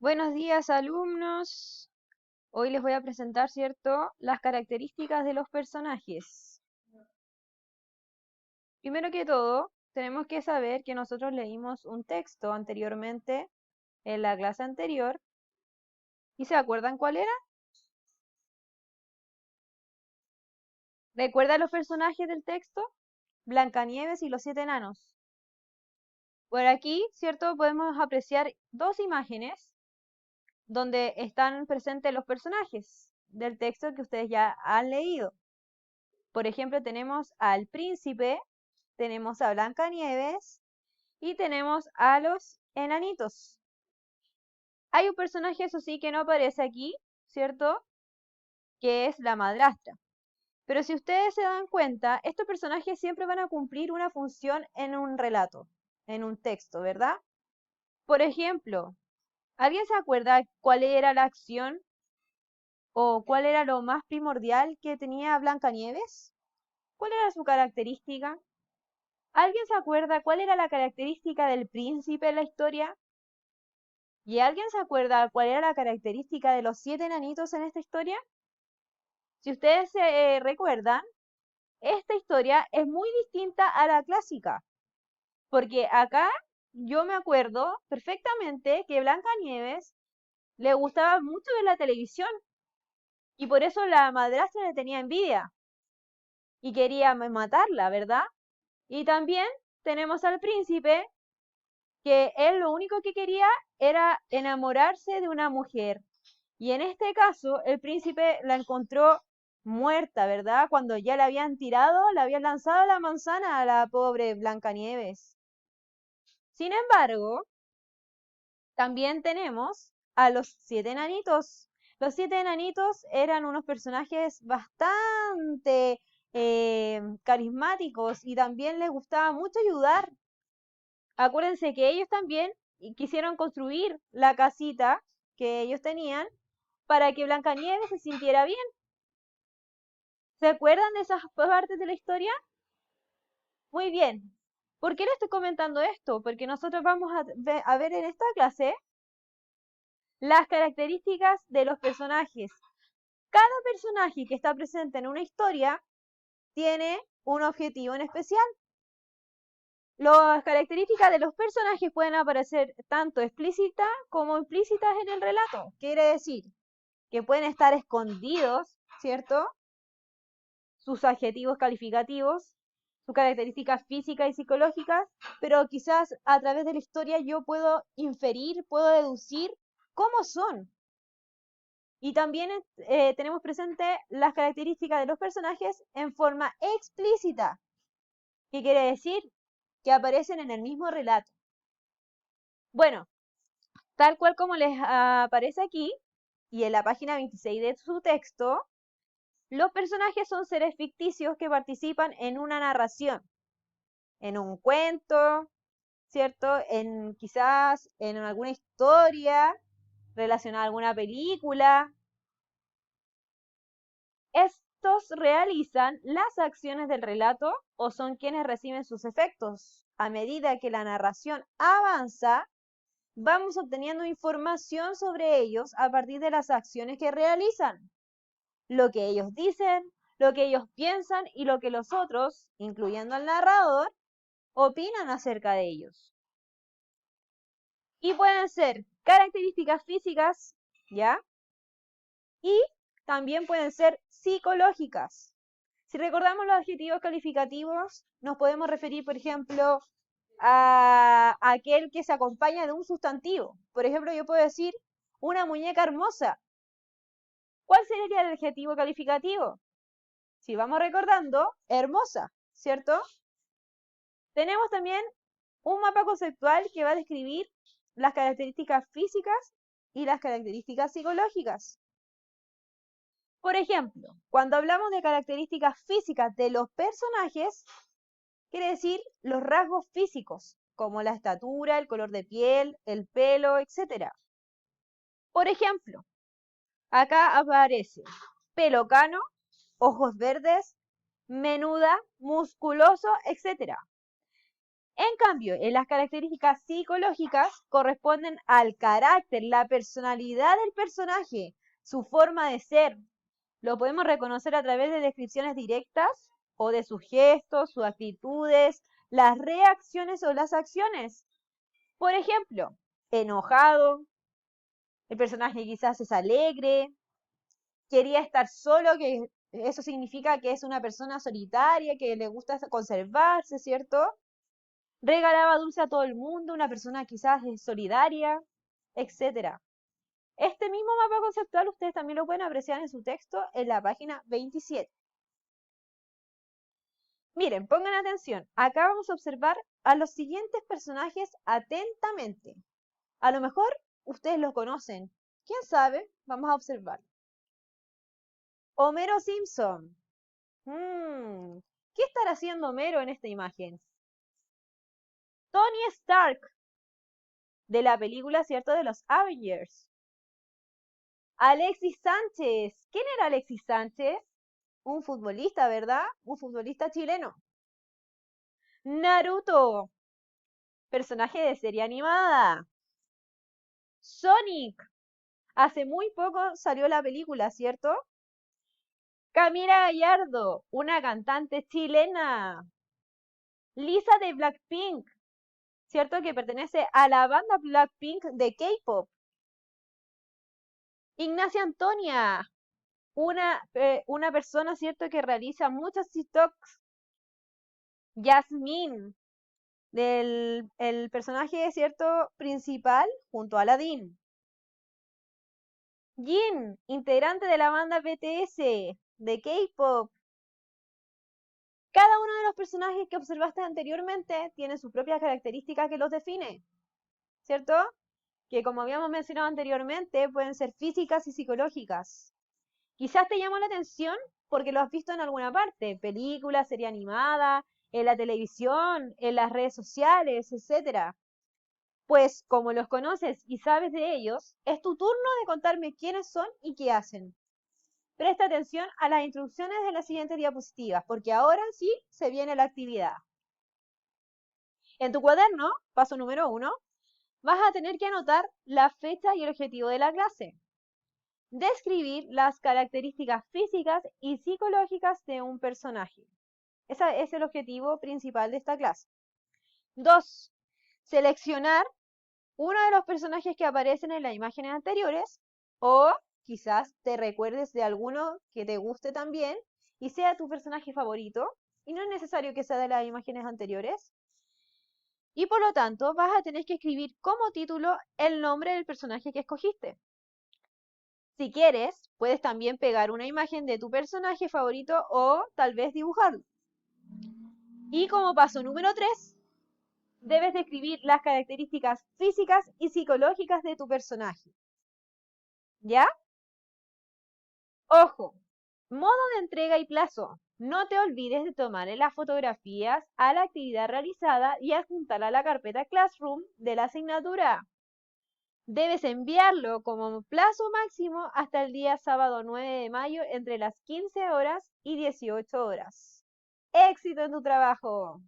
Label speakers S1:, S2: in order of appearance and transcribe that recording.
S1: Buenos días, alumnos. Hoy les voy a presentar, ¿cierto?, las características de los personajes. Primero que todo, tenemos que saber que nosotros leímos un texto anteriormente en la clase anterior. ¿Y se acuerdan cuál era? ¿Recuerdan los personajes del texto? Blancanieves y los 7 enanos. Por aquí, ¿cierto?, podemos apreciar dos imágenes donde están presentes los personajes del texto que ustedes ya han leído. Por ejemplo, tenemos al príncipe, tenemos a Blancanieves y tenemos a los enanitos. Hay un personaje, eso sí, que no aparece aquí, ¿cierto? Que es la madrastra. Pero si ustedes se dan cuenta, estos personajes siempre van a cumplir una función en un relato, en un texto, ¿verdad? Por ejemplo, ¿alguien se acuerda cuál era la acción o cuál era lo más primordial que tenía Blancanieves? ¿Cuál era su característica? ¿Alguien se acuerda cuál era la característica del príncipe en la historia? ¿Y alguien se acuerda cuál era la característica de los 7 enanitos en esta historia? Si ustedes se recuerdan, esta historia es muy distinta a la clásica, porque acá yo me acuerdo perfectamente que Blancanieves le gustaba mucho ver la televisión y por eso la madrastra le tenía envidia y quería matarla, ¿verdad? Y también tenemos al príncipe que él lo único que quería era enamorarse de una mujer. Y en este caso, el príncipe la encontró muerta, ¿verdad? Cuando ya le habían tirado, le habían lanzado la manzana a la pobre Blancanieves. Sin embargo, también tenemos a los 7 enanitos. Los 7 enanitos eran unos personajes bastante carismáticos y también les gustaba mucho ayudar. Acuérdense que ellos también quisieron construir la casita que ellos tenían para que Blancanieves se sintiera bien. ¿Se acuerdan de esas partes de la historia? Muy bien. ¿Por qué les estoy comentando esto? Porque nosotros vamos a ver en esta clase las características de los personajes. Cada personaje que está presente en una historia tiene un objetivo en especial. Las características de los personajes pueden aparecer tanto explícitas como implícitas en el relato. Quiere decir que pueden estar escondidos, ¿cierto? Sus adjetivos calificativos, sus características físicas y psicológicas, pero quizás a través de la historia yo puedo inferir, puedo deducir cómo son. Y también tenemos presente las características de los personajes en forma explícita, que quiere decir que aparecen en el mismo relato. Bueno, tal cual como les aparece aquí y en la página 26 de su texto, los personajes son seres ficticios que participan en una narración, en un cuento, ¿cierto? Quizás en alguna historia relacionada a alguna película. Estos realizan las acciones del relato o son quienes reciben sus efectos. A medida que la narración avanza, vamos obteniendo información sobre ellos a partir de las acciones que realizan, lo que ellos dicen, lo que ellos piensan y lo que los otros, incluyendo al narrador, opinan acerca de ellos. Y pueden ser características físicas, ¿ya? Y también pueden ser psicológicas. Si recordamos los adjetivos calificativos, nos podemos referir, por ejemplo, a aquel que se acompaña de un sustantivo. Por ejemplo, yo puedo decir una muñeca hermosa. ¿Cuál sería el adjetivo calificativo? Si vamos recordando, hermosa, ¿cierto? Tenemos también un mapa conceptual que va a describir las características físicas y las características psicológicas. Por ejemplo, cuando hablamos de características físicas de los personajes, quiere decir los rasgos físicos, como la estatura, el color de piel, el pelo, etc. Por ejemplo, acá aparece pelo cano, ojos verdes, menuda, musculoso, etc. En cambio, en las características psicológicas corresponden al carácter, la personalidad del personaje, su forma de ser. Lo podemos reconocer a través de descripciones directas o de sus gestos, sus actitudes, las reacciones o las acciones. Por ejemplo, enojado, el personaje quizás es alegre, quería estar solo, que eso significa que es una persona solitaria, que le gusta conservarse, ¿cierto? Regalaba dulce a todo el mundo, una persona quizás solidaria, etc. Este mismo mapa conceptual ustedes también lo pueden apreciar en su texto en la página 27. Miren, pongan atención. Acá vamos a observar a los siguientes personajes atentamente. A lo mejor ustedes los conocen. ¿Quién sabe? Vamos a observar. Homero Simpson. ¿Qué estará haciendo Homero en esta imagen? Tony Stark, de la película, ¿cierto?, de los Avengers. Alexis Sánchez. ¿Quién era Alexis Sánchez? Un futbolista, ¿verdad? Un futbolista chileno. Naruto, personaje de serie animada. Sonic. Hace muy poco salió la película, ¿cierto? Camila Gallardo, una cantante chilena. Lisa de Blackpink, ¿cierto? Que pertenece a la banda Blackpink de K-pop. Ignacia Antonia, una persona, ¿cierto?, que realiza muchos TikToks. Yasmín, el personaje, ¿cierto?, principal junto a Aladdin. Jin, integrante de la banda BTS de K-pop. Cada uno de los personajes que observaste anteriormente tiene sus propias características que los define, ¿cierto? Que como habíamos mencionado anteriormente, pueden ser físicas y psicológicas. Quizás te llamó la atención porque lo has visto en alguna parte, película, serie animada, en la televisión, en las redes sociales, etc. Pues como los conoces y sabes de ellos, es tu turno de contarme quiénes son y qué hacen. Presta atención a las instrucciones de las siguientes diapositivas, porque ahora sí se viene la actividad. En tu cuaderno, paso número 1, vas a tener que anotar la fecha y el objetivo de la clase. Describir las características físicas y psicológicas de un personaje. Ese es el objetivo principal de esta clase. 2. Seleccionar uno de los personajes que aparecen en las imágenes anteriores o quizás te recuerdes de alguno que te guste también y sea tu personaje favorito y no es necesario que sea de las imágenes anteriores. Y por lo tanto vas a tener que escribir como título el nombre del personaje que escogiste. Si quieres, puedes también pegar una imagen de tu personaje favorito o tal vez dibujarlo. Y como paso número 3, debes describir las características físicas y psicológicas de tu personaje. ¿Ya? Ojo, modo de entrega y plazo. No te olvides de tomarle las fotografías a la actividad realizada y adjuntarla a la carpeta Classroom de la asignatura. Debes enviarlo como plazo máximo hasta el día sábado 9 de mayo entre las 15 horas y 18 horas. ¡Éxito en tu trabajo!